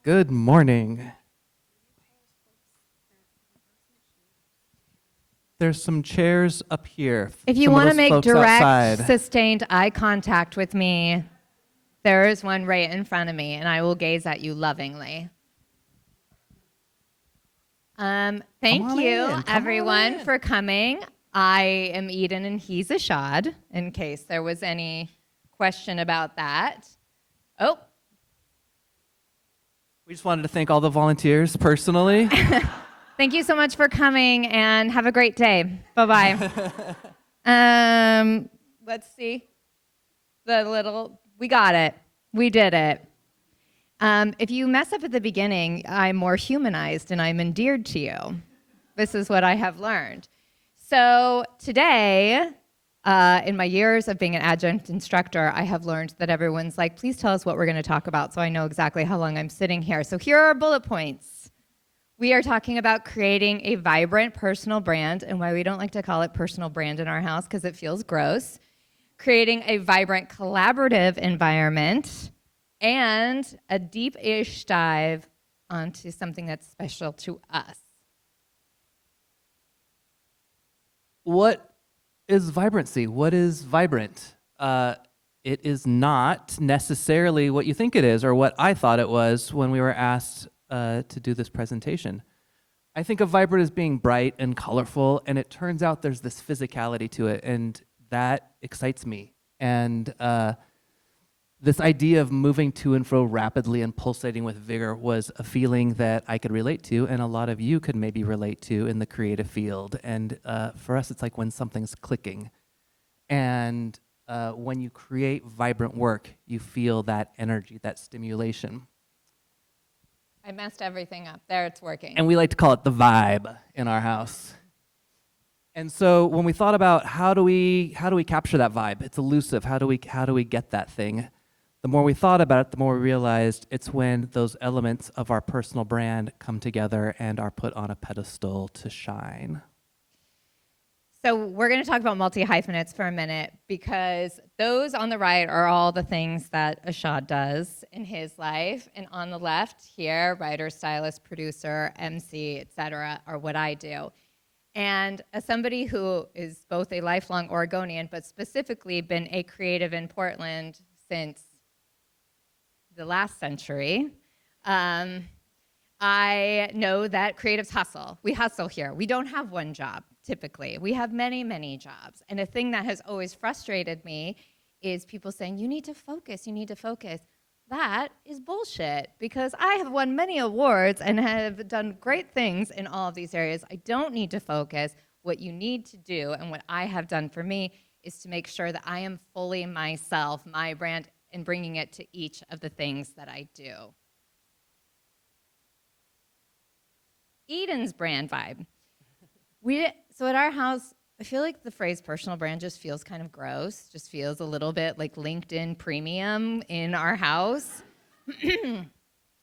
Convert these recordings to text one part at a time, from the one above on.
Good morning. There's some chairs up here. If you want to make direct, sustained eye contact with me, there is one right in front of me, and I will gaze at you lovingly. Thank you, everyone, for coming. I am Eden, and he's Ashod, in case there was any question about that. Oh. We just wanted to thank all the volunteers personally. Thank you so much for coming, and have a great day. Bye-bye. Let's see. We got it. We did it. If you mess up at the beginning, I'm more humanized and I'm endeared to you. This is what I have learned. So today, in my years of being an adjunct instructor, I have learned that everyone's like, please tell us what we're going to talk about so I know exactly how long I'm sitting here. So here are our bullet points. We are talking about creating a vibrant personal brand, and why we don't like to call it personal brand in our house because it feels gross. Creating a vibrant collaborative environment, and a deep-ish dive onto something that's special to us. What is vibrancy? What is vibrant? It is not necessarily what you think it is or what I thought it was when we were asked to do this presentation. I think of vibrant as being bright and colorful, and it turns out there's this physicality to it, and that excites me. And this idea of moving to and fro rapidly and pulsating with vigor was a feeling that I could relate to, and a lot of you could maybe relate to in the creative field. And for us, it's like when something's clicking. And when you create vibrant work, you feel that energy, that stimulation. I messed everything up. There, it's working. And we like to call it the vibe in our house. And so when we thought about how do we capture that vibe, it's elusive. How do we get that thing? The more we thought about it, the more we realized it's when those elements of our personal brand come together and are put on a pedestal to shine. So we're going to talk about multi-hyphenates for a minute, because those on the right are all the things that Ashod does in his life. And on the left here, writer, stylist, producer, MC, etc., are what I do. And as somebody who is both a lifelong Oregonian, but specifically been a creative in Portland since the last century, I know that creatives hustle. We hustle here. We don't have one job. Typically, we have many, many jobs. And a thing that has always frustrated me is people saying, you need to focus, you need to focus. That is bullshit, because I have won many awards and have done great things in all of these areas. I don't need to focus. What you need to do, and what I have done for me, is to make sure that I am fully myself, my brand, and bringing it to each of the things that I do. Eden's brand vibe. So at our house, I feel like the phrase personal brand just feels kind of gross, just feels a little bit like LinkedIn premium in our house,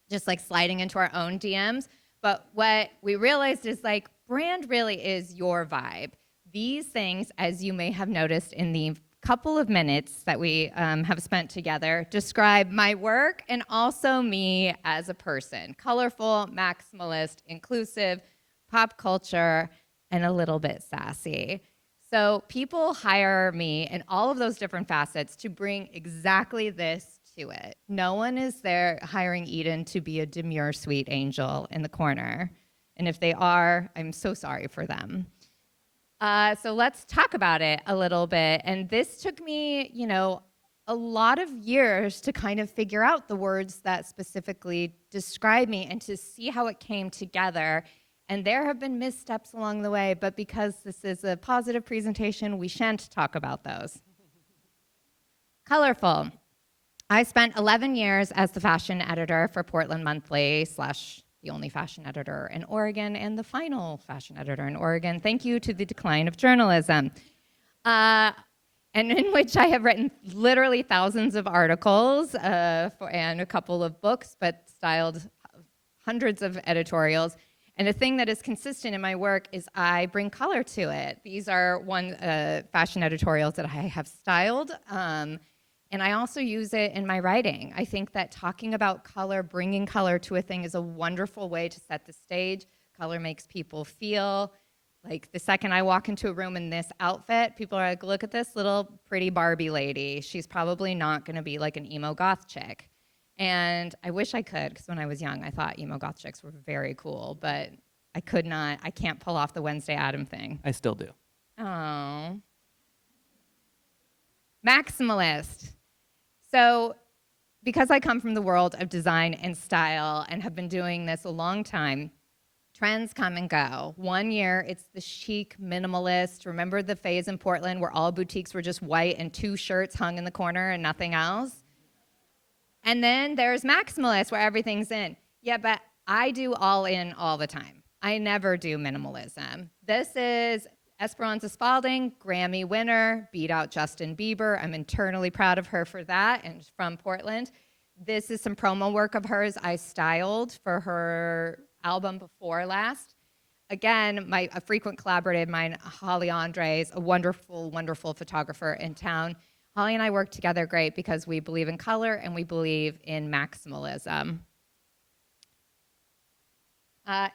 just like sliding into our own DMs. But what we realized is like brand really is your vibe. These things, as you may have noticed in the couple of minutes that we have spent together, describe my work and also me as a person. Colorful, maximalist, inclusive, pop culture, and a little bit sassy. So people hire me in all of those different facets to bring exactly this to it. No one is there hiring Eden to be a demure sweet angel in the corner. And if they are, I'm so sorry for them. So let's talk about it a little bit. And this took me, a lot of years to kind of figure out the words that specifically describe me and to see how it came together. And there have been missteps along the way, but because this is a positive presentation, we shan't talk about those. Colorful. I spent 11 years as the fashion editor for Portland Monthly / the only fashion editor in Oregon and the final fashion editor in Oregon. Thank you to the decline of journalism. And in which I have written literally thousands of articles and a couple of books, but styled hundreds of editorials. And a thing that is consistent in my work is I bring color to it. These are fashion editorials that I have styled, And I also use it in my writing. I think that talking about color, bringing color to a thing is a wonderful way to set the stage. Color makes people feel like the second I walk into a room in this outfit, people are like, look at this little pretty Barbie lady. She's probably not going to be like an emo goth chick. And I wish I could, because when I was young, I thought emo goth chicks were very cool, but I could not. I can't pull off the Wednesday Addams thing. I still do. Oh. Maximalist. So because I come from the world of design and style and have been doing this a long time, trends come and go. One year, it's the chic minimalist. Remember the phase in Portland where all boutiques were just white and 2 shirts hung in the corner and nothing else? And then there's maximalist where everything's in. Yeah, but I do all in all the time. I never do minimalism. This is Esperanza Spalding, Grammy winner, beat out Justin Bieber. I'm internally proud of her for that, and from Portland. This is some promo work of hers I styled for her album before last. Again, a frequent collaborative of mine, Holly Andres, a wonderful, wonderful photographer in town. Holly and I work together great because we believe in color and we believe in maximalism.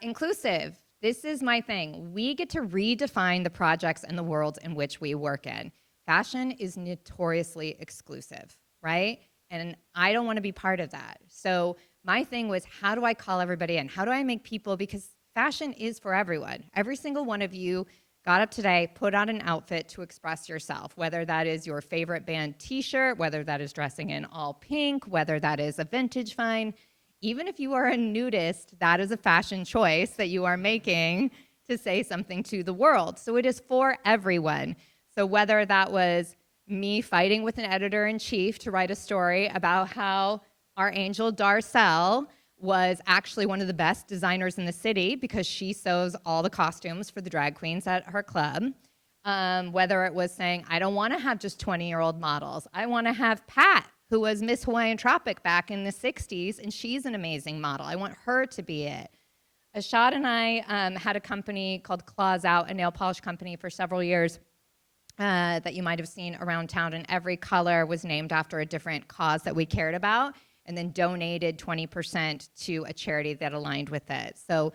Inclusive. This is my thing. We get to redefine the projects and the worlds in which we work in. Fashion is notoriously exclusive, right? And I don't want to be part of that. So my thing was, how do I call everybody in? How do I make people, because fashion is for everyone. Every single one of you got up today, put on an outfit to express yourself, whether that is your favorite band t-shirt, whether that is dressing in all pink, whether that is a vintage find. Even if you are a nudist, that is a fashion choice that you are making to say something to the world. So it is for everyone. So whether that was me fighting with an editor-in-chief to write a story about how our angel Darcel was actually one of the best designers in the city because she sews all the costumes for the drag queens at her club, whether it was saying, I don't want to have just 20-year-old models. I want to have Pat, who was Miss Hawaiian Tropic back in the 60s, and she's an amazing model. I want her to be it. Ashod and I had a company called Claws Out, a nail polish company for several years that you might have seen around town, and every color was named after a different cause that we cared about, and then donated 20% to a charity that aligned with it. So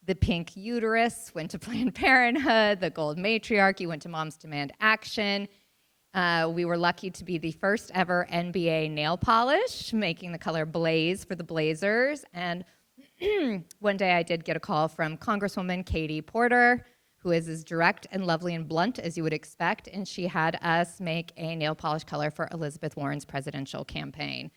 the pink uterus went to Planned Parenthood, the gold matriarchy went to Moms Demand Action. We were lucky to be the first ever NBA nail polish, making the color Blaze for the Blazers. And one day I did get a call from Congresswoman Katie Porter, who is as direct and lovely and blunt as you would expect, and she had us make a nail polish color for Elizabeth Warren's presidential campaign.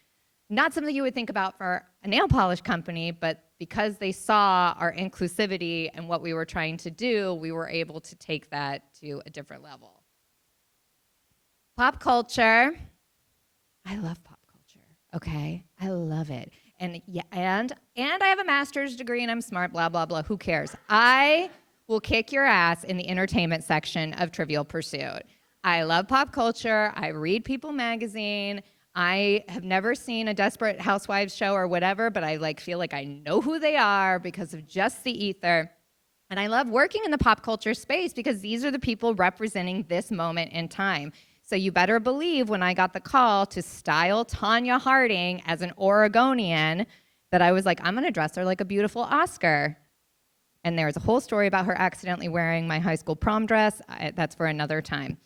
Not something you would think about for a nail polish company, but because they saw our inclusivity and what we were trying to do, we were able to take that to a different level. Pop culture. I love pop culture, okay? I love it. And yeah, and I have a master's degree and I'm smart, blah, blah, blah. Who cares? I will kick your ass in the entertainment section of Trivial Pursuit. I love pop culture. I read People magazine. I have never seen a Desperate Housewives show or whatever, but I feel like I know who they are because of just the ether. And I love working in the pop culture space because these are the people representing this moment in time. So you better believe when I got the call to style Tanya Harding as an Oregonian that I was like, I'm going to dress her like a beautiful Oscar. And there's a whole story about her accidentally wearing my high school prom dress. That's for another time.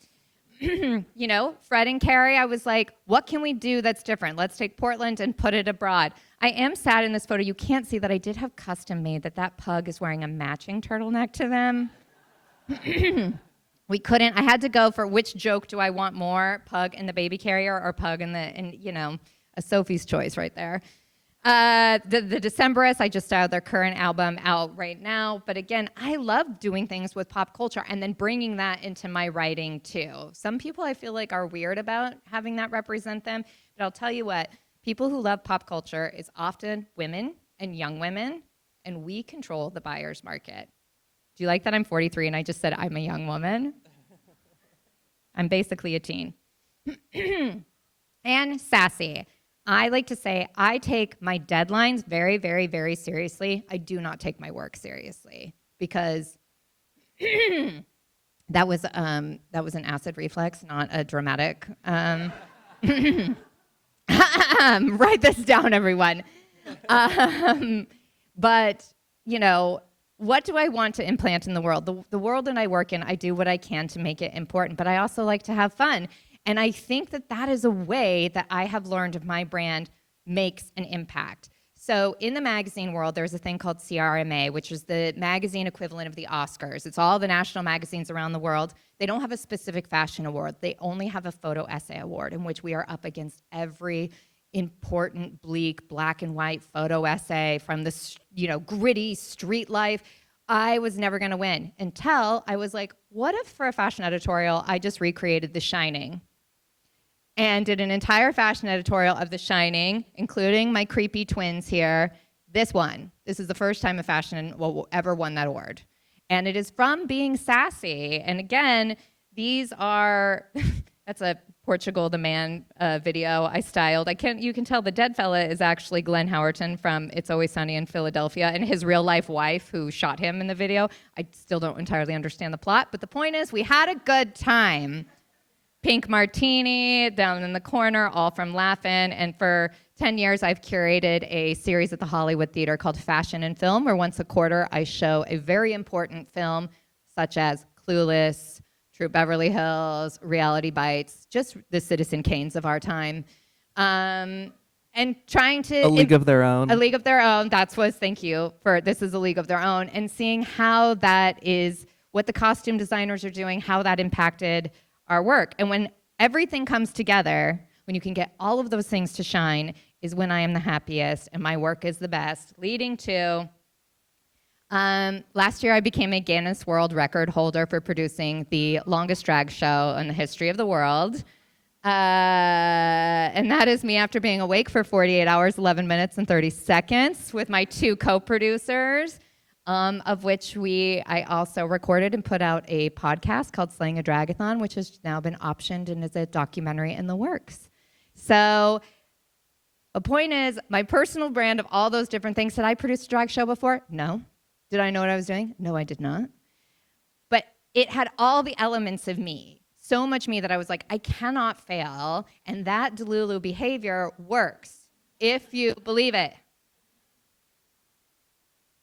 You know, Fred and Carrie, I was like, what can we do that's different? Let's take Portland and put it abroad. I am sad in this photo. You can't see that I did have custom made that pug is wearing a matching turtleneck to them. We couldn't. I had to go for which joke do I want more, Pug in the baby carrier or Pug in a Sophie's Choice right there. The Decemberists, I just styled their current album out right now. But again, I love doing things with pop culture and then bringing that into my writing too. Some people I feel like are weird about having that represent them. But I'll tell you what, people who love pop culture is often women and young women, and we control the buyer's market. Do you like that I'm 43 and I just said I'm a young woman? I'm basically a teen. And sassy. I like to say I take my deadlines very, very, very seriously. I do not take my work seriously because that was an acid reflex, not a dramatic. Write this down, everyone. But, what do I want to implant in the world? The world that I work in, I do what I can to make it important, but I also like to have fun. And I think that is a way that I have learned my brand makes an impact. So in the magazine world, there's a thing called CRMA, which is the magazine equivalent of the Oscars. It's all the national magazines around the world. They don't have a specific fashion award. They only have a photo essay award in which we are up against every important, bleak, black and white photo essay from the, gritty street life. I was never going to win until I was like, what if for a fashion editorial, I just recreated The Shining and did an entire fashion editorial of The Shining, including my creepy twins here. This is the first time a fashion ever won that award. And it is from being sassy. And again, these are, that's a Portugal the Man video I styled. You can tell the dead fella is actually Glenn Howerton from It's Always Sunny in Philadelphia, and his real life wife who shot him in the video. I still don't entirely understand the plot, but the point is we had a good time. Pink martini down in the corner, all from laughing. And for 10 years, I've curated a series at the Hollywood Theater called Fashion and Film, where once a quarter I show a very important film such as Clueless, True Beverly Hills, Reality Bites, just the Citizen Kanes of our time. And trying to... A League of Their Own. A League of Their Own. Thank you for This is a League of Their Own. And seeing how that is, what the costume designers are doing, how that impacted our work. And when everything comes together, when you can get all of those things to shine, is when I am the happiest and my work is the best, leading to... last year, I became a Guinness World Record holder for producing the longest drag show in the history of the world. And that is me after being awake for 48 hours, 11 minutes, and 30 seconds with my 2 co-producers, of which I also recorded and put out a podcast called Slaying a Dragathon, which has now been optioned and is a documentary in the works. So the point is, my personal brand of all those different things. Did I produce a drag show before? No. Did I know what I was doing? No, I did not. But it had all the elements of me, so much me that I was like, I cannot fail, and that Delulu behavior works, if you believe it.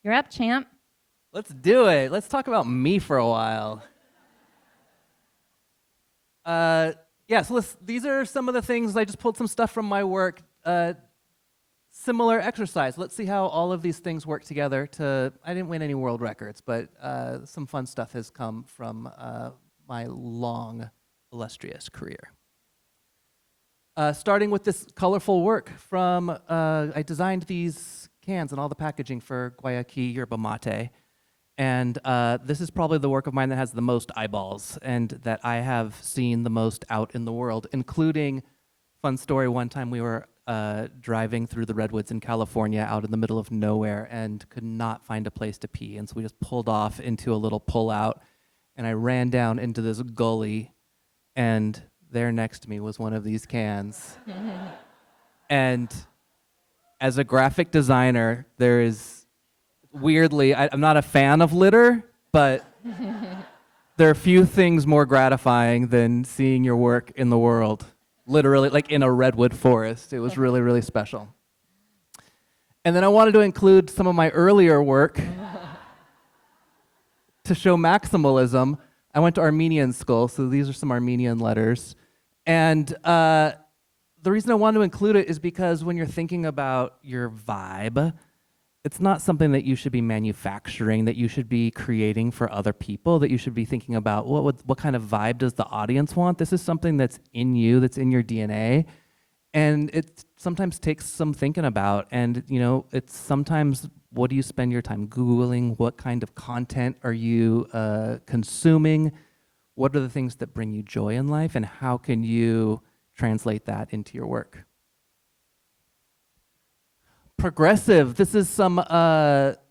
You're up, champ. Let's do it. Let's talk about me for a while. So these are some of the things. I just pulled some stuff from my work. Similar exercise. Let's see how all of these things work together I didn't win any world records, but some fun stuff has come from my long, illustrious career. Starting with this colorful work I designed these cans and all the packaging for Guayaki Yerba Mate. And this is probably the work of mine that has the most eyeballs and that I have seen the most out in the world, including, fun story, one time we were driving through the redwoods in California out in the middle of nowhere and could not find a place to pee. And so we just pulled off into a little pullout, and I ran down into this gully, and there next to me was one of these cans. And as a graphic designer, there is, weirdly, I'm not a fan of litter, but there are few things more gratifying than seeing your work in the world. Literally, like in a redwood forest. It was really, really special. And then I wanted to include some of my earlier work to show maximalism. I went to Armenian school, so these are some Armenian letters. And the reason I wanted to include it is because when you're thinking about your vibe, it's not something that you should be manufacturing, that you should be creating for other people, that you should be thinking about what kind of vibe does the audience want. This is something that's in you, that's in your DNA. And it sometimes takes some thinking about. And, it's sometimes, what do you spend your time Googling? What kind of content are you consuming? What are the things that bring you joy in life? And how can you translate that into your work? Progressive. This is some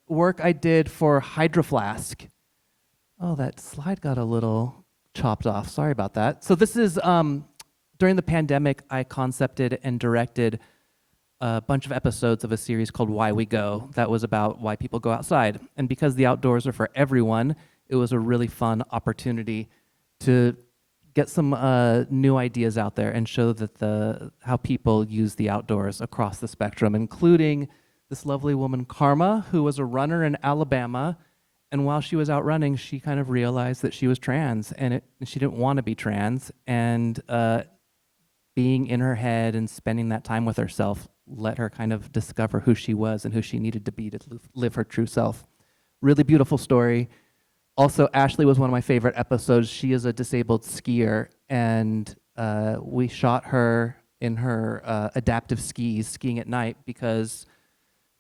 work I did for Hydro Flask. Oh, that slide got a little chopped off. Sorry about that. So this is, during the pandemic, I concepted and directed a bunch of episodes of a series called Why We Go that was about why people go outside. And because the outdoors are for everyone, it was a really fun opportunity to get some new ideas out there and show that how people use the outdoors across the spectrum, including this lovely woman, Karma, who was a runner in Alabama. And while she was out running, she kind of realized that she was trans, and she didn't want to be trans. And being in her head and spending that time with herself let her kind of discover who she was and who she needed to be to live her true self. Really beautiful story. Also, Ashley was one of my favorite episodes. She is a disabled skier, and we shot her in her adaptive skis, skiing at night, because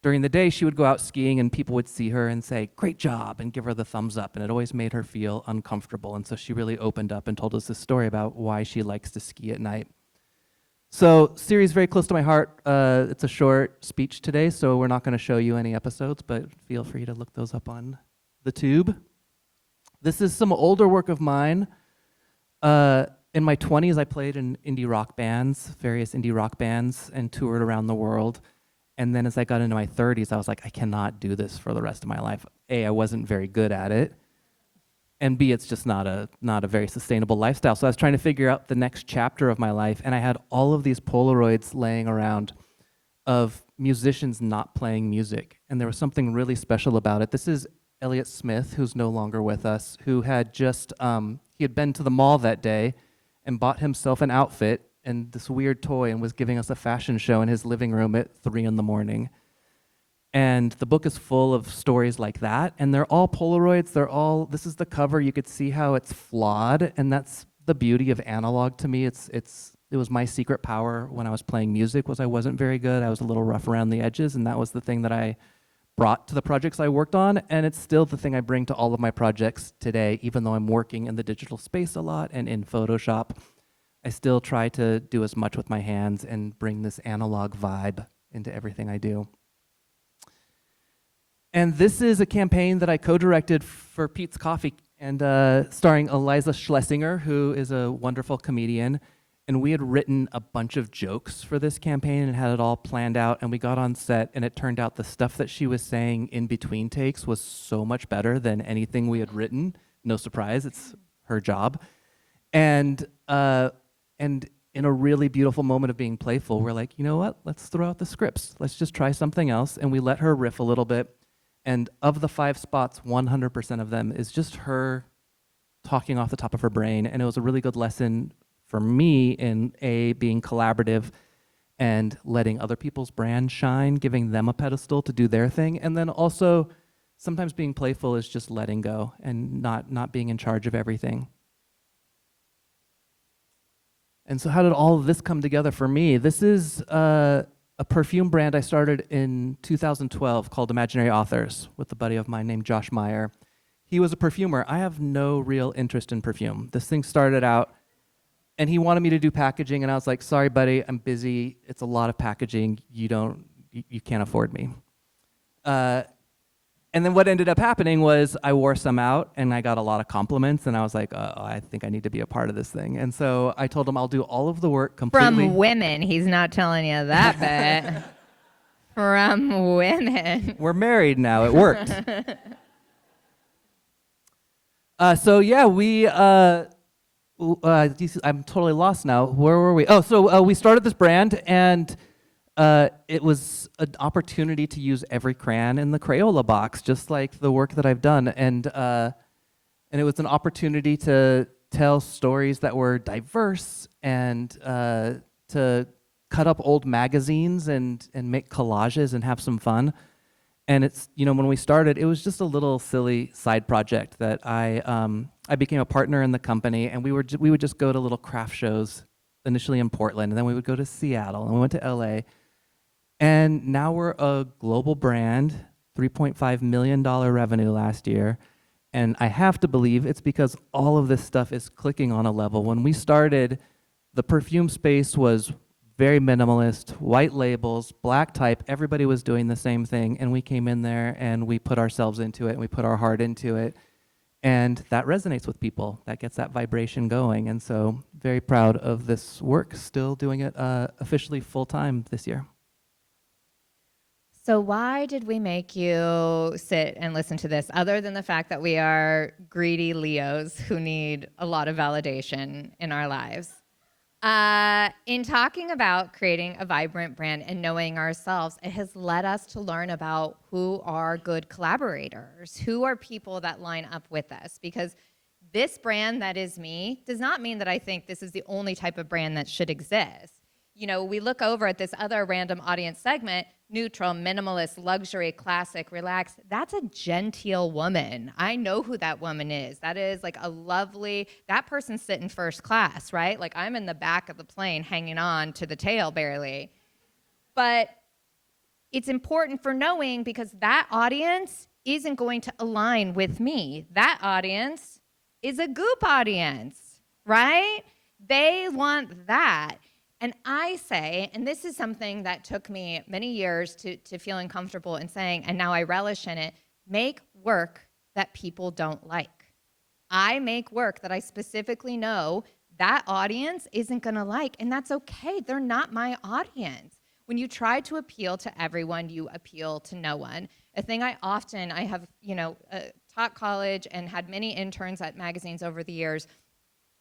during the day she would go out skiing and people would see her and say, "Great job," and give her the thumbs up, and it always made her feel uncomfortable. And so she really opened up and told us this story about why she likes to ski at night. So, series very close to my heart. It's a short speech today, so we're not going to show you any episodes, but feel free to look those up on the tube. This is some older work of mine. In my 20s, I played in indie rock bands, various indie rock bands, and toured around the world. And then as I got into my 30s, I was like, I cannot do this for the rest of my life. A, I wasn't very good at it. And B, it's just not a very sustainable lifestyle. So I was trying to figure out the next chapter of my life, and I had all of these Polaroids laying around of musicians not playing music. And there was something really special about it. This is Elliott Smith, who's no longer with us, who had just, he had been to the mall that day and bought himself an outfit and this weird toy and was giving us a fashion show in his living room at 3 a.m. And the book is full of stories like that, and they're all Polaroids. This is the cover. You could see how it's flawed, and that's the beauty of analog to me. It was my secret power when I was playing music, was I wasn't very good. I was a little rough around the edges, and that was the thing that I brought to the projects I worked on, and it's still the thing I bring to all of my projects today, even though I'm working in the digital space a lot and in Photoshop. I still try to do as much with my hands and bring this analog vibe into everything I do. And this is a campaign that I co-directed for Pete's Coffee, and starring Eliza Schlesinger, who is a wonderful comedian. And we had written a bunch of jokes for this campaign and had it all planned out, and we got on set, and it turned out the stuff that she was saying in between takes was so much better than anything we had written. No surprise, it's her job. And in a really beautiful moment of being playful, we're like, you know what? Let's throw out the scripts. Let's just try something else. And we let her riff a little bit. And of the 5 spots, 100% of them is just her talking off the top of her brain. And it was a really good lesson for me in being collaborative and letting other people's brand shine, giving them a pedestal to do their thing. And then also, sometimes being playful is just letting go and not being in charge of everything. And so how did all of this come together for me? This is a perfume brand I started in 2012 called Imaginary Authors with a buddy of mine named Josh Meyer. He was a perfumer. I have no real interest in perfume. This thing started out, and he wanted me to do packaging, and I was like, sorry, buddy, I'm busy. It's a lot of packaging. You can't afford me. And then what ended up happening was I wore some out, and I got a lot of compliments, and I was like, I think I need to be a part of this thing. And so I told him I'll do all of the work completely. From women. He's not telling you that bit. From women. We're married now. It worked. So yeah, I'm totally lost now. Where were we? Oh, so we started this brand, and it was an opportunity to use every crayon in the Crayola box, just like the work that I've done. And it was an opportunity to tell stories that were diverse and to cut up old magazines and make collages and have some fun. And it's, when we started, it was just a little silly side project that I became a partner in the company, and we would just go to little craft shows, initially in Portland, and then we would go to Seattle, and we went to LA. And now we're a global brand, $3.5 million revenue last year. And I have to believe it's because all of this stuff is clicking on a level. When we started, the perfume space was very minimalist, white labels, black type. Everybody was doing the same thing. And we came in there and we put ourselves into it and we put our heart into it. And that resonates with people. That gets that vibration going. And so very proud of this work, still doing it officially full time this year. So why did we make you sit and listen to this, other than the fact that we are greedy Leos who need a lot of validation in our lives? In talking about creating a vibrant brand and knowing ourselves, it has led us to learn about who are good collaborators, who are people that line up with us. Because this brand that is me does not mean that I think this is the only type of brand that should exist. You know, we look over at this other random audience segment, neutral, minimalist, luxury, classic, relaxed. That's a genteel woman. I know who that woman is. That is like a lovely, that person's sitting first class, right? Like I'm in the back of the plane hanging on to the tail barely. But it's important for knowing, because that audience isn't going to align with me. That audience is a Goop audience, right? They want that. And I say, and this is something that took me many years to feeling comfortable in saying, and now I relish in it, make work that people don't like. I make work that I specifically know that audience isn't going to like, and that's okay. They're not my audience. When you try to appeal to everyone, you appeal to no one. A thing I have, taught college and had many interns at magazines over the years.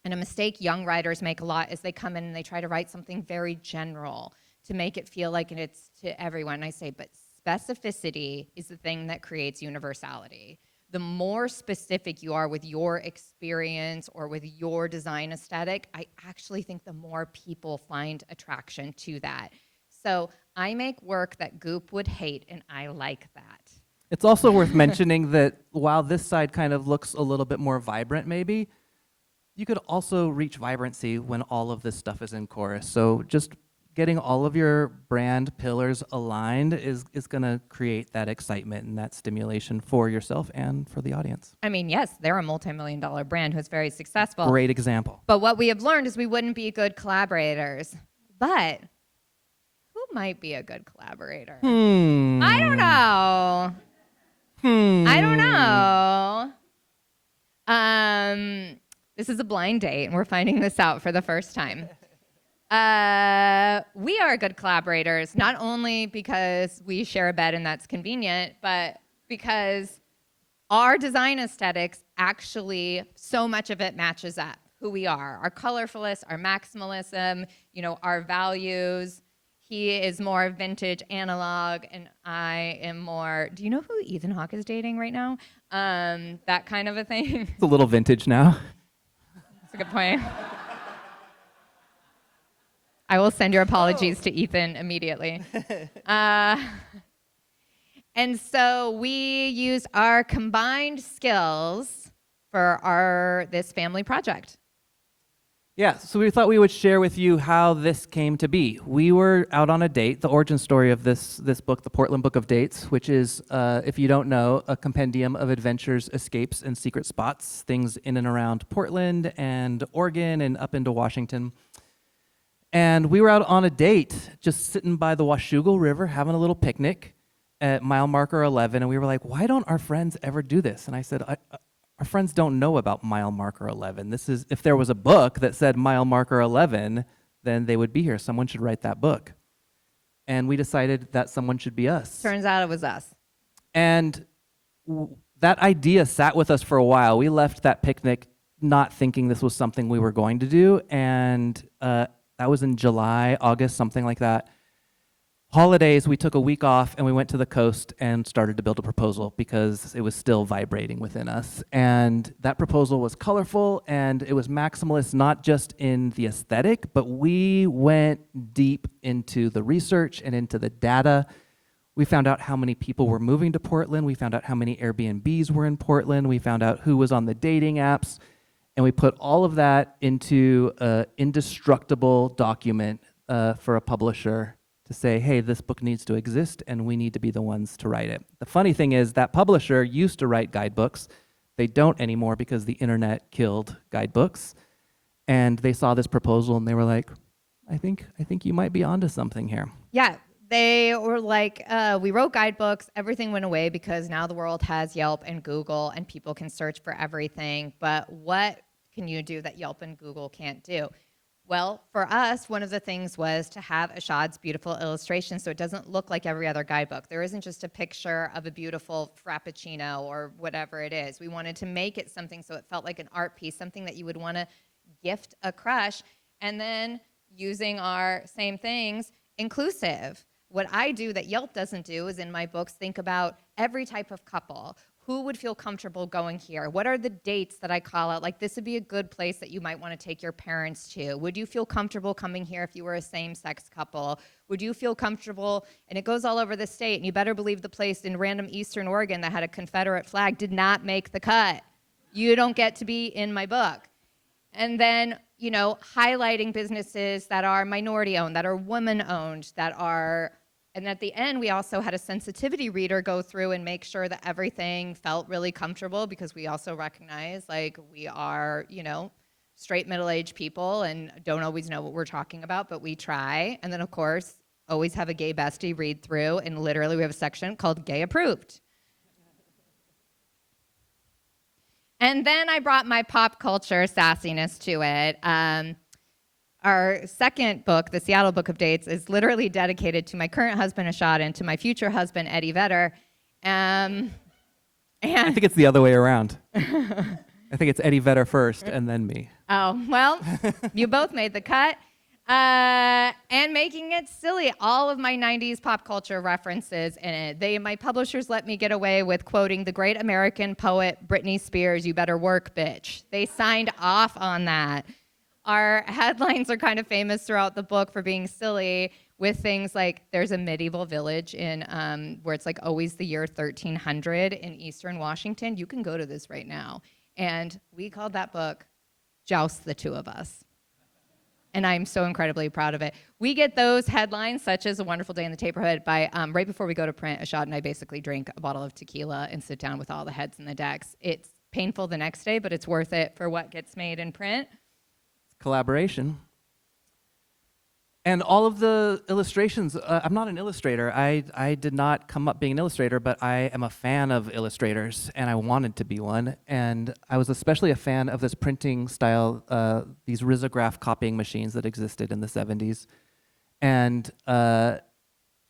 And a mistake young writers make a lot is they come in and they try to write something very general to make it feel like it's to everyone. And I say, but specificity is the thing that creates universality. The more specific you are with your experience or with your design aesthetic, I actually think the more people find attraction to that. So I make work that Goop would hate, and I like that. It's also worth mentioning that while this side kind of looks a little bit more vibrant maybe, you could also reach vibrancy when all of this stuff is in chorus. So just getting all of your brand pillars aligned is going to create that excitement and that stimulation for yourself and for the audience. I mean, yes, they're a multi-million-dollar brand who's very successful. Great example. But what we have learned is we wouldn't be good collaborators. But who might be a good collaborator? I don't know. I don't know. This is a blind date, and we're finding this out for the first time. We are good collaborators, not only because we share a bed and that's convenient, but because our design aesthetics actually, so much of it matches up who we are. Our colorfulness, our maximalism, our values. He is more vintage analog, and I am more, do you know who Ethan Hawke is dating right now? That kind of a thing. It's a little vintage now. That's a good point. I will send your apologies to Ethan immediately. And so we used our combined skills for this family project. Yeah, so we thought we would share with you how this came to be. We were out on a date. The origin story of this book, the Portland Book of Dates, which is, if you don't know, a compendium of adventures, escapes, and secret spots, things in and around Portland and Oregon and up into Washington. And we were out on a date, just sitting by the Washougal River, having a little picnic at mile marker 11, and we were like, why don't our friends ever do this? And I said, our friends don't know about mile marker 11. This is, if there was a book that said mile marker 11, then they would be here. Someone should write that book. And we decided that someone should be us. Turns out it was us. And that idea sat with us for a while. We left that picnic not thinking this was something we were going to do. And that was in July, August, something like that. Holidays, we took a week off and we went to the coast and started to build a proposal because it was still vibrating within us. And that proposal was colorful and it was maximalist, not just in the aesthetic, but we went deep into the research and into the data. We found out how many people were moving to Portland. We found out how many Airbnbs were in Portland. We found out who was on the dating apps. And we put all of that into an indestructible document for a publisher to say, hey, this book needs to exist and we need to be the ones to write it. The funny thing is that publisher used to write guidebooks. They don't anymore because the internet killed guidebooks. And they saw this proposal and they were like, I think you might be onto something here. Yeah, they were like, we wrote guidebooks, everything went away because now the world has Yelp and Google and people can search for everything. But what can you do that Yelp and Google can't do? Well, for us, one of the things was to have Ashod's beautiful illustration so it doesn't look like every other guidebook. There isn't just a picture of a beautiful frappuccino or whatever it is. We wanted to make it something so it felt like an art piece, something that you would want to gift a crush. And then using our same things, inclusive. What I do that Yelp doesn't do is in my books think about every type of couple. Who would feel comfortable going here? What are the dates that I call out? Like, this would be a good place that you might want to take your parents to. Would you feel comfortable coming here if you were a same-sex couple? Would you feel comfortable? And it goes all over the state, and you better believe the place in random Eastern Oregon that had a Confederate flag did not make the cut. You don't get to be in my book. And then, highlighting businesses that are minority-owned, that are woman-owned, that are... And at the end, we also had a sensitivity reader go through and make sure that everything felt really comfortable, because we also recognize, like, we are, straight middle-aged people and don't always know what we're talking about, but we try. And then, of course, always have a gay bestie read through, and literally we have a section called Gay Approved. And then I brought my pop culture sassiness to it. Our second book, The Seattle Book of Dates, is literally dedicated to my current husband, Ashod, and to my future husband, Eddie Vedder. I think it's the other way around. I think it's Eddie Vedder first and then me. Oh, well, you both made the cut. And making it silly. All of my 90s pop culture references in it. My publishers let me get away with quoting the great American poet Britney Spears, "You better work, bitch." They signed off on that. Our headlines are kind of famous throughout the book for being silly, with things like there's a medieval village in where it's like always the year 1300 in Eastern Washington. You can go to this right now. And we called that book Joust the Two of Us. And I'm so incredibly proud of it. We get those headlines, such as A Wonderful Day in the Neighborhood, by right before we go to print, Ashod and I basically drink a bottle of tequila and sit down with all the heads and the decks. It's painful the next day, but it's worth it for what gets made in print. Collaboration. And all of the illustrations, I'm not an illustrator. I did not come up being an illustrator, but I am a fan of illustrators, and I wanted to be one. And I was especially a fan of this printing style, these risograph copying machines that existed in the 70s.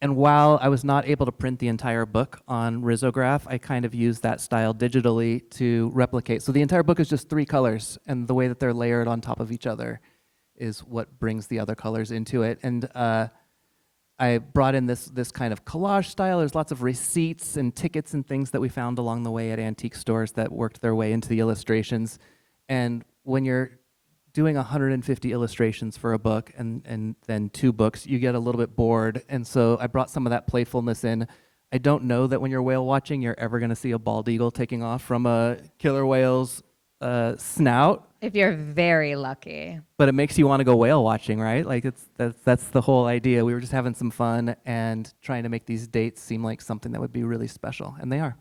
And while I was not able to print the entire book on risograph, I kind of used that style digitally to replicate. So the entire book is just 3 colors, and the way that they're layered on top of each other is what brings the other colors into it. And I brought in this kind of collage style. There's lots of receipts and tickets and things that we found along the way at antique stores that worked their way into the illustrations. And when you're doing 150 illustrations for a book and then 2 books, you get a little bit bored. And so I brought some of that playfulness in. I don't know that when you're whale watching, you're ever going to see a bald eagle taking off from a killer whale's snout. If you're very lucky. But it makes you want to go whale watching, right? Like that's the whole idea. We were just having some fun and trying to make these dates seem like something that would be really special, and they are.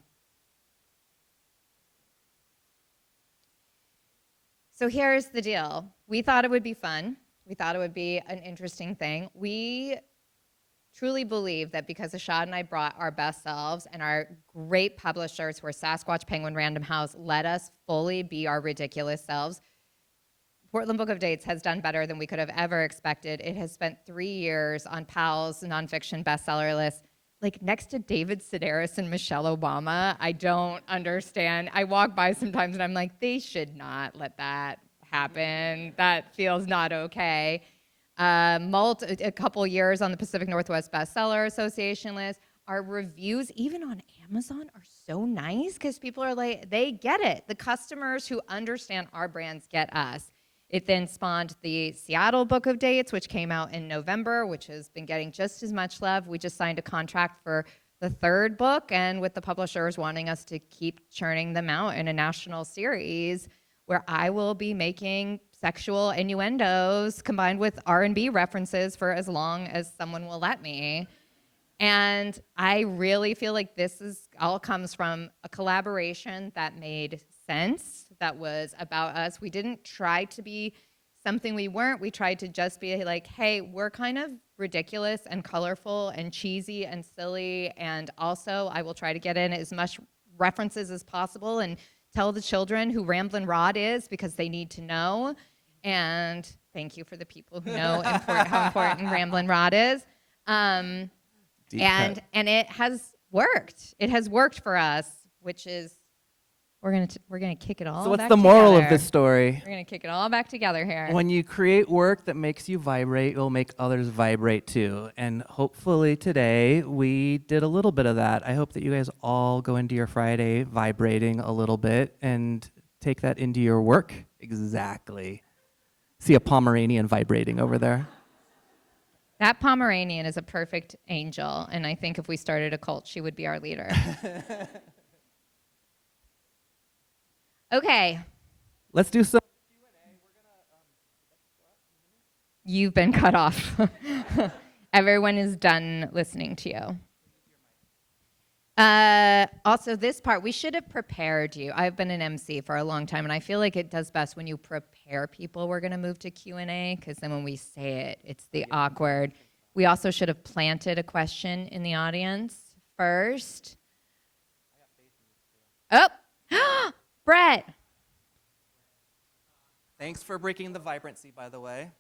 So here's the deal. We thought it would be fun. We thought it would be an interesting thing. We truly believe that because Ashod and I brought our best selves, and our great publishers who are Sasquatch, Penguin, Random House let us fully be our ridiculous selves, Portland Book of Dates has done better than we could have ever expected. It has spent 3 years on PAL's nonfiction bestseller list, like next to David Sedaris and Michelle Obama. I don't understand. I walk by sometimes and I'm like, they should not let that happen. That feels not okay. A couple years on the Pacific Northwest Bestseller Association list. Our reviews, even on Amazon, are so nice because people are like, they get it. The customers who understand our brands get us. It then spawned the Seattle Book of Dates, which came out in November, which has been getting just as much love. We just signed a contract for the 3rd book, and with the publishers wanting us to keep churning them out in a national series where I will be making sexual innuendos combined with R&B references for as long as someone will let me. And I really feel like this all comes from a collaboration that made sense, that was about us. We didn't try to be something we weren't. We tried to just be like, hey, we're kind of ridiculous and colorful and cheesy and silly. And also, I will try to get in as much references as possible and tell the children who Ramblin' Rod is, because they need to know. And thank you for the people who know how important Ramblin' Rod is. Deep And cut. it has worked. It has worked for us, which is we're gonna kick it all. So what's back the moral of together. this story? We're gonna kick it all back together here. When you create work that makes you vibrate, you'll make others vibrate too. And hopefully today we did a little bit of that. I hope that you guys all go into your Friday vibrating a little bit and take that into your work. Exactly. See a Pomeranian vibrating over there. That Pomeranian is a perfect angel, and I think if we started a cult, she would be our leader. Okay. Let's do some. You've been cut off. Everyone is done listening to you. Also, this part, we should have prepared you. I've been an MC for a long time, and I feel like it does best when you prepare people. We're going to move to Q&A, because then when we say it, it's the awkward. We also should have planted a question in the audience first. Oh, Brett. Thanks for breaking the vibrancy, by the way.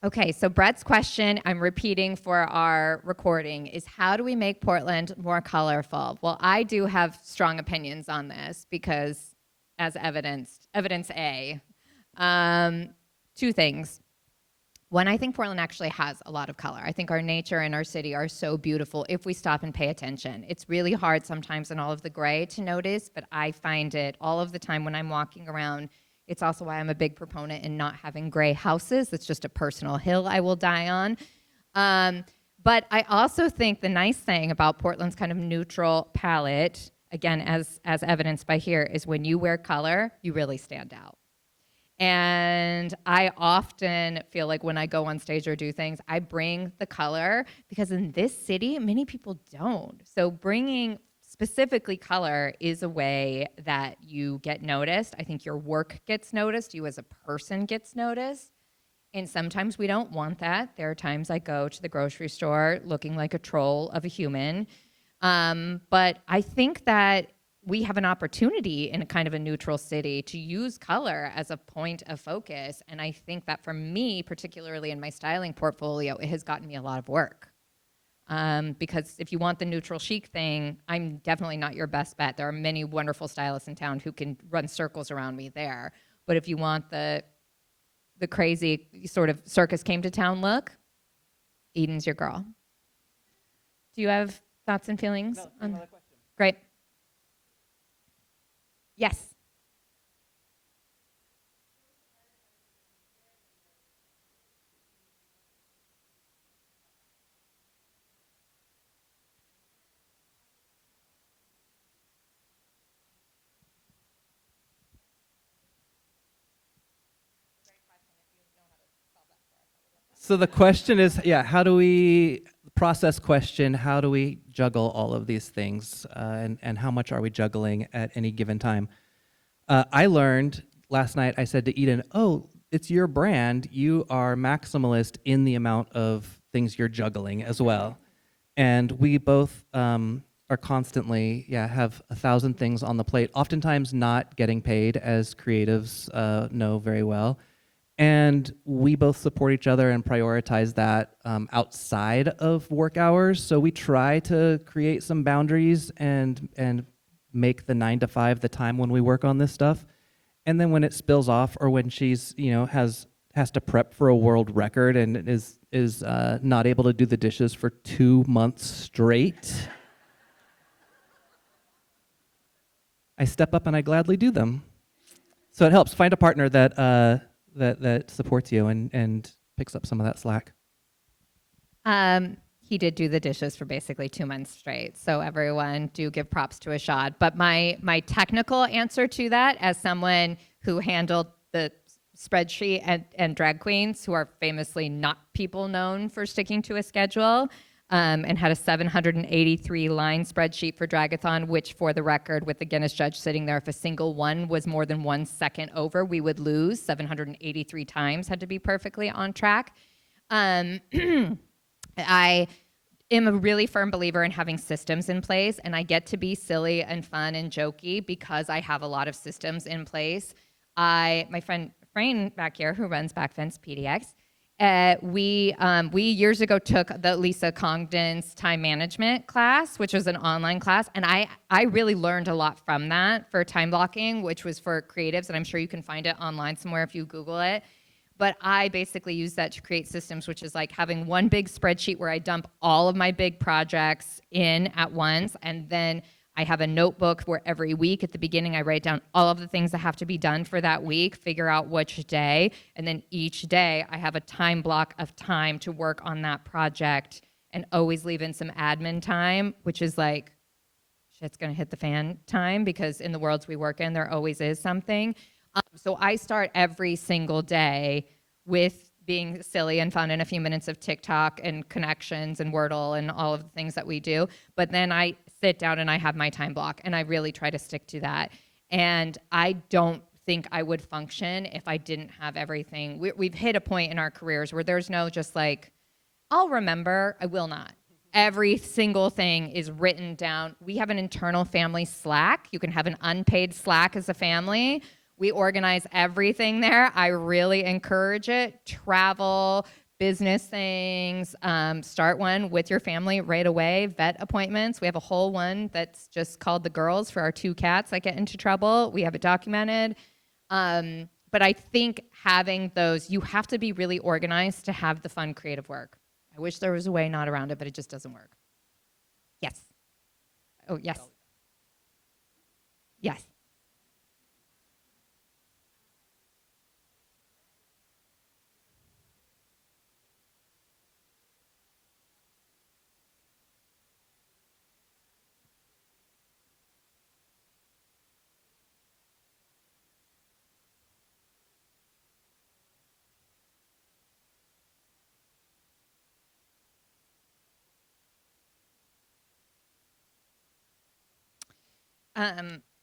Okay, so Brett's question, I'm repeating for our recording, is how do we make Portland more colorful? Well, I do have strong opinions on this because, as evidence A, two things. One, I think Portland actually has a lot of color. I think our nature and our city are so beautiful if we stop and pay attention. It's really hard sometimes in all of the gray to notice, but I find it all of the time when I'm walking around. It's also why I'm a big proponent in not having gray houses. It's just a personal hill I will die on. But I also think the nice thing about Portland's kind of neutral palette, again, as evidenced by here, is when you wear color, you really stand out. And I often feel like when I go on stage or do things, I bring the color because in this city, many people don't. So bringing specifically color is a way that you get noticed. I think your work gets noticed. You as a person gets noticed. And sometimes we don't want that. There are times I go to the grocery store looking like a troll of a human. But I think that we have an opportunity in a kind of a neutral city to use color as a point of focus. And I think that for me, particularly in my styling portfolio, it has gotten me a lot of work. Because if you want the neutral chic thing, I'm definitely not your best bet. There are many wonderful stylists in town who can run circles around me there. But if you want the crazy sort of circus came to town look, Eden's your girl. Do you have thoughts and feelings? No, another question. Great. Yes. So the question is, how do we process question? How do we juggle all of these things, and how much are we juggling at any given time? I learned last night. I said to Eden, "Oh, it's your brand. You are maximalist in the amount of things you're juggling as well." And we both are constantly, have 1,000 things on the plate. Oftentimes, not getting paid, as creatives know very well. And we both support each other and prioritize that outside of work hours. So we try to create some boundaries and make the 9 to 5 the time when we work on this stuff. And then when it spills off, or when she's has to prep for a world record and is not able to do the dishes for 2 months straight, I step up and I gladly do them. So it helps. Find a partner that supports you and picks up some of that slack. He did do the dishes for basically 2 months straight. So everyone do give props to Ashod. But my technical answer to that, as someone who handled the spreadsheet and drag queens, who are famously not people known for sticking to a schedule, and had a 783 line spreadsheet for Dragathon, which, for the record, with the Guinness judge sitting there, if a single one was more than 1 second over, we would lose. 783 times had to be perfectly on track. I am a really firm believer in having systems in place, and I get to be silly and fun and jokey because I have a lot of systems in place. My friend Frayne back here, who runs Backfence PDX, we years ago took the Lisa Congdon's time management class, which was an online class, and I really learned a lot from that for time blocking, which was for creatives, and I'm sure you can find it online somewhere if you Google it. But I basically use that to create systems, which is like having one big spreadsheet where I dump all of my big projects in at once. And then I have a notebook where every week at the beginning, I write down all of the things that have to be done for that week, figure out which day. And then each day I have a time block of time to work on that project and always leave in some admin time, which is like, shit's gonna hit the fan time, because in the worlds we work in, there always is something. So I start every single day with being silly and fun and a few minutes of TikTok and connections and Wordle and all of the things that we do. But then I sit down and I have my time block, and I really try to stick to that. And I don't think I would function if I didn't have everything. We've hit a point in our careers where there's no just like, I'll remember, I will not. Every single thing is written down. We have an internal family Slack. You can have an unpaid Slack as a family. We organize everything there. I really encourage it. Travel, business things, start one with your family right away. Vet appointments. We have a whole one that's just called the girls for our 2 cats that get into trouble. We have it documented. But I think having those, you have to be really organized to have the fun creative work. I wish there was a way not around it, but it just doesn't work. Yes. Oh, yes. Yes.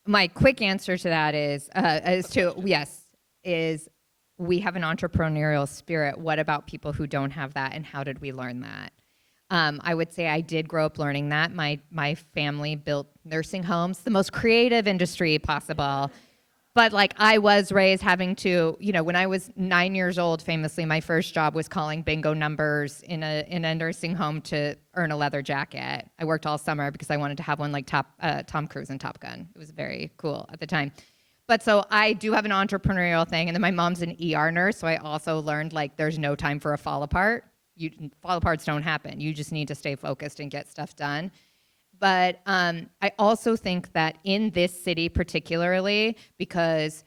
My quick answer to that is we have an entrepreneurial spirit. What about people who don't have that, and how did we learn that? I would say I did grow up learning that. My family built nursing homes, the most creative industry possible. But like, I was raised having to, when I was 9 years old, famously, my first job was calling bingo numbers in a nursing home to earn a leather jacket. I worked all summer because I wanted to have one like Tom Cruise in Top Gun. It was very cool at the time. But so I do have an entrepreneurial thing. And then my mom's an ER nurse, so I also learned like there's no time for a fall apart. Fall aparts don't happen. You just need to stay focused and get stuff done. But I also think that in this city particularly, because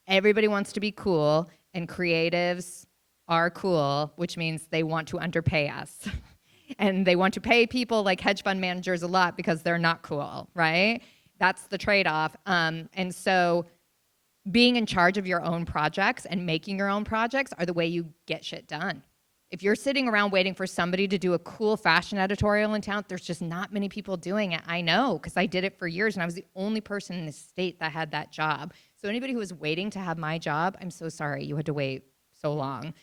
everybody wants to be cool and creatives are cool, which means they want to underpay us. And they want to pay people like hedge fund managers a lot because they're not cool, right? That's the trade-off. And so being in charge of your own projects and making your own projects are the way you get shit done. If you're sitting around waiting for somebody to do a cool fashion editorial in town, there's just not many people doing it. I know, because I did it for years, and I was the only person in the state that had that job. So anybody who was waiting to have my job, I'm so sorry you had to wait so long.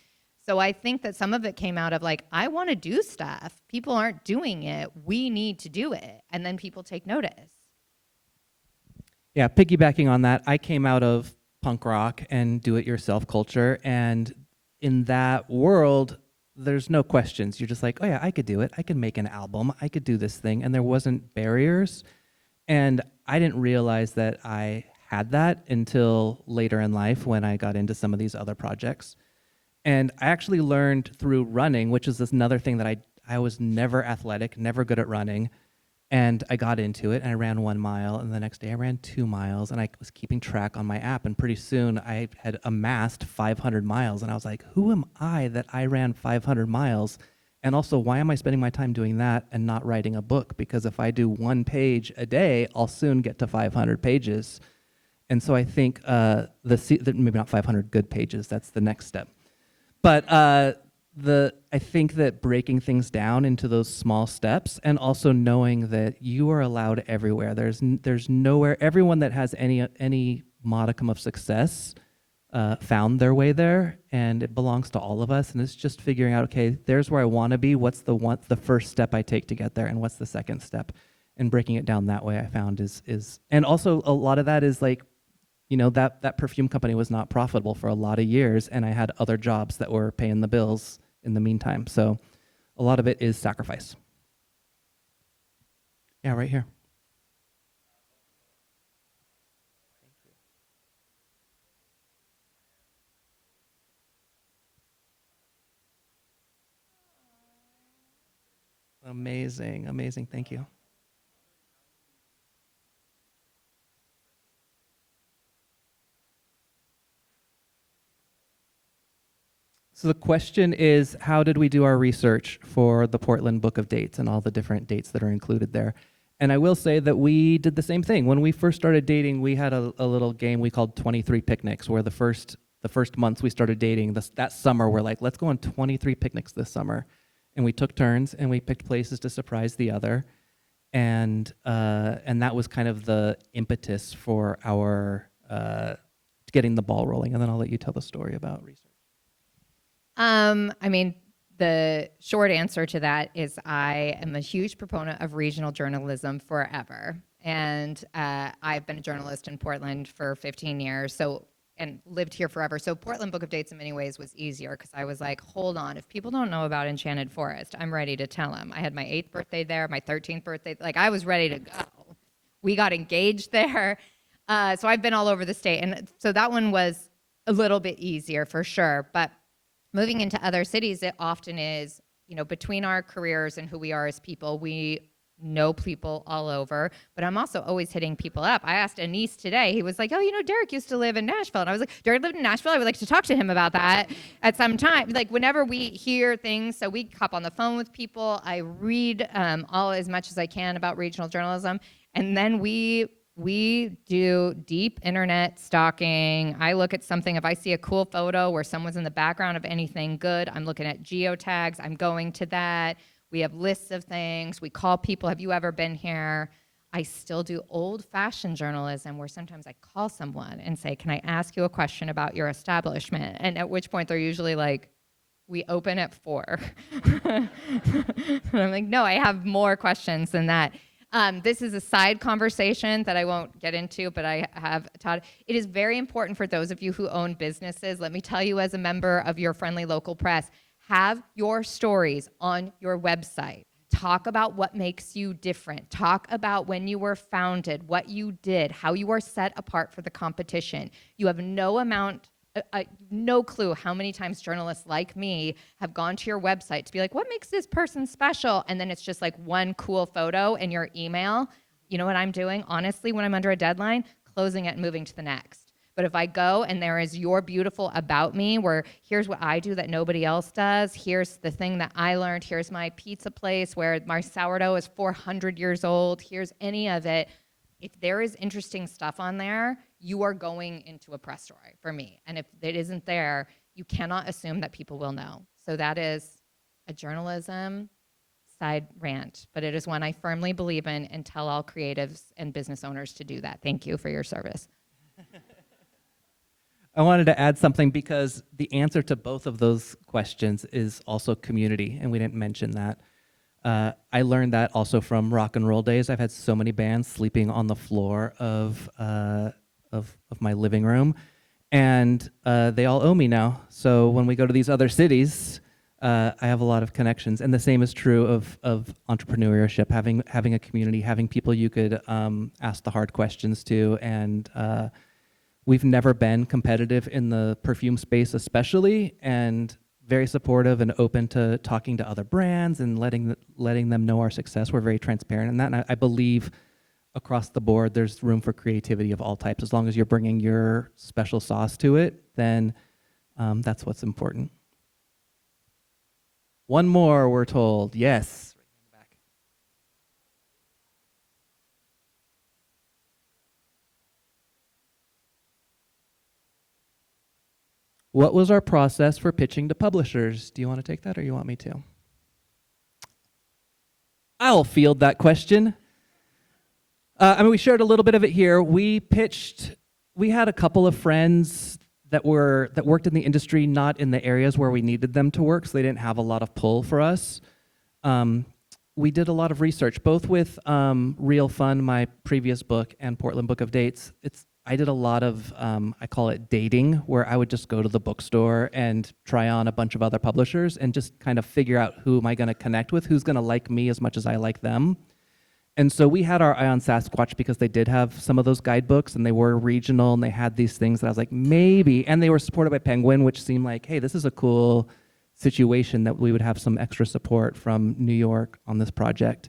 So I think that some of it came out of like, I want to do stuff. People aren't doing it. We need to do it. And then people take notice. Yeah, piggybacking on that, I came out of punk rock and do-it-yourself culture, and in that world, there's no questions. You're just like, oh yeah, I could do it. I could make an album. I could do this thing. And there wasn't barriers. And I didn't realize that I had that until later in life when I got into some of these other projects. And I actually learned through running, which is this another thing that I was never athletic, never good at running. And I got into it and I ran 1 mile, and the next day I ran 2 miles, and I was keeping track on my app, and pretty soon I had amassed 500 miles, and I was like, who am I that I ran 500 miles? And also, why am I spending my time doing that and not writing a book? Because if I do 1 page a day, I'll soon get to 500 pages. And so I think maybe not 500 good pages, that's the next step. But I think that breaking things down into those small steps, and also knowing that you are allowed everywhere. There's nowhere. Everyone that has any modicum of success found their way there, and it belongs to all of us. And it's just figuring out, okay, there's where I want to be. What's the first step I take to get there, and what's the second step? And breaking it down that way, I found is and also a lot of that is like, that perfume company was not profitable for a lot of years, and I had other jobs that were paying the bills in the meantime. So a lot of it is sacrifice. Yeah, right here. Amazing, amazing. Thank you. So the question is, how did we do our research for the Portland Book of Dates and all the different dates that are included there? And I will say that we did the same thing. When we first started dating, we had a little game we called 23 Picnics, where the first months we started dating, that summer, we're like, let's go on 23 picnics this summer. And we took turns and we picked places to surprise the other. And that was kind of the impetus for our getting the ball rolling. And then I'll let you tell the story about research. I mean, the short answer to that is I am a huge proponent of regional journalism forever. And I've been a journalist in Portland for 15 years, and lived here forever. So Portland Book of Dates in many ways was easier because I was like, hold on, if people don't know about Enchanted Forest, I'm ready to tell them. I had my 8th birthday there, my 13th birthday. Like, I was ready to go. We got engaged there. So I've been all over the state. And so that one was a little bit easier for sure. But moving into other cities, it often is, between our careers and who we are as people, we know people all over, but I'm also always hitting people up. I asked Anise today, he was like, oh, Derek used to live in Nashville. And I was like, Derek lived in Nashville? I would like to talk to him about that at some time. Like, whenever we hear things, so we hop on the phone with people. I read all as much as I can about regional journalism. And then we do deep internet stalking. I look at something, if I see a cool photo where someone's in the background of anything good, I'm looking at geotags, I'm going to that. We have lists of things. We call people, have you ever been here? I still do old-fashioned journalism where sometimes I call someone and say, can I ask you a question about your establishment? And at which point they're usually like, we open at 4. And I'm like, no, I have more questions than that. This is a side conversation that I won't get into, but I have taught. It is very important for those of you who own businesses. Let me tell you, as a member of your friendly local press, have your stories on your website. Talk about what makes you different. Talk about when you were founded, what you did, how you are set apart for the competition. You have no clue how many times journalists like me have gone to your website to be like, what makes this person special? And then it's just like one cool photo in your email. You know what I'm doing? Honestly, when I'm under a deadline, closing it and moving to the next. But if I go and there is your beautiful about me, where here's what I do that nobody else does, here's the thing that I learned, here's my pizza place where my sourdough is 400 years old, here's any of it. If there is interesting stuff on there, you are going into a press story for me. And if it isn't there, you cannot assume that people will know. So that is a journalism side rant, but it is one I firmly believe in and tell all creatives and business owners to do that. Thank you for your service. I wanted to add something because the answer to both of those questions is also community, and we didn't mention that. I learned that also from rock and roll days. I've had so many bands sleeping on the floor of my living room, and they all owe me now. So when we go to these other cities, I have a lot of connections, and the same is true of entrepreneurship. Having a community, having people you could ask the hard questions to, and we've never been competitive in the perfume space, especially, and very supportive and open to talking to other brands and letting them know our success. We're very transparent in that, and I believe across the board there's room for creativity of all types. As long as you're bringing your special sauce to it, then that's what's important. One more, we're told. Yes. What was our process for pitching to publishers? Do you want to take that or you want me to? I'll field that question. We shared a little bit of it here. We had a couple of friends that worked in the industry, not in the areas where we needed them to work, so they didn't have a lot of pull for us. We did a lot of research, both with Real Fun, my previous book, and Portland Book of Dates. I did a lot of, I call it dating, where I would just go to the bookstore and try on a bunch of other publishers and just kind of figure out who am I going to connect with, who's going to like me as much as I like them. And so we had our eye on Sasquatch because they did have some of those guidebooks and they were regional and they had these things that I was like, maybe, and they were supported by Penguin, which seemed like, hey, this is a cool situation that we would have some extra support from New York on this project.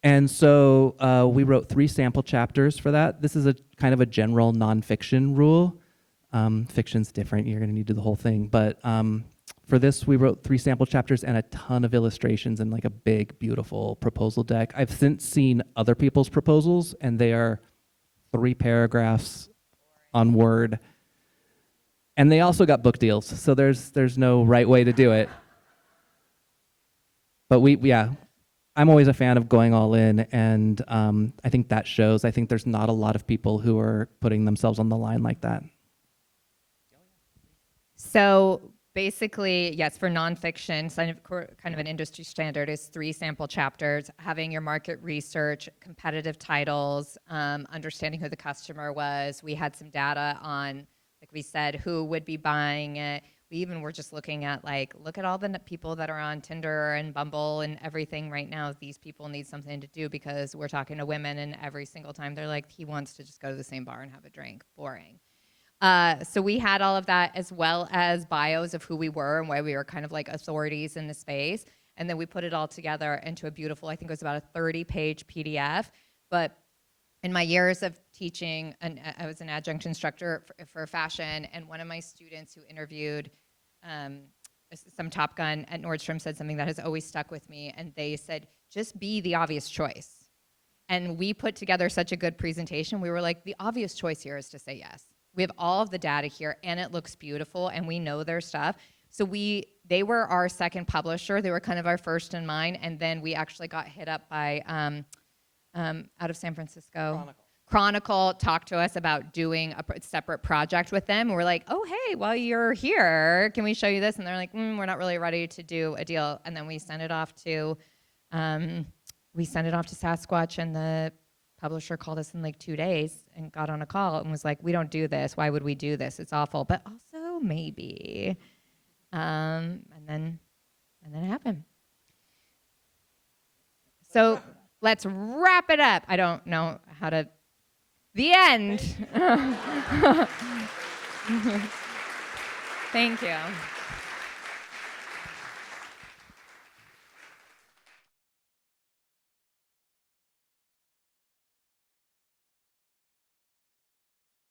And so we wrote 3 sample chapters for that. This is a kind of a general nonfiction rule. Fiction's different, you're gonna need to do the whole thing. But for this, we wrote 3 sample chapters and a ton of illustrations and like a big, beautiful proposal deck. I've since seen other people's proposals and they are 3 paragraphs on Word. And they also got book deals, so there's no right way to do it. But I'm always a fan of going all in, and I think that shows. I think there's not a lot of people who are putting themselves on the line like that. So basically, yes, for nonfiction, kind of an industry standard is 3 sample chapters, having your market research, competitive titles, understanding who the customer was. We had some data on, like we said, who would be buying it. We even were just looking at look at all the people that are on Tinder and Bumble and everything right now. These people need something to do because we're talking to women and every single time they're like, he wants to just go to the same bar and have a drink. Boring. So we had all of that as well as bios of who we were and why we were kind of like authorities in the space. And then we put it all together into a beautiful, I think it was about a 30-page PDF. But in my years of teaching, I was an adjunct instructor for fashion, and one of my students who interviewed some Top Gun at Nordstrom said something that has always stuck with me, and they said, just be the obvious choice. And we put together such a good presentation. We were like, the obvious choice here is to say yes. We have all of the data here, and it looks beautiful, and we know their stuff. So they were our second publisher. They were kind of our first in mind, and then we actually got hit up by out of San Francisco. Chronicle talked to us about doing a separate project with them. And we're like, oh, hey, while you're here, can we show you this? And they're like, we're not really ready to do a deal. And then we sent it off to Sasquatch, and the publisher called us in like 2 days and got on a call and was like, we don't do this. Why would we do this? It's awful. But also maybe. And then it happened. So let's wrap it up. I don't know how to. The end. Thank you.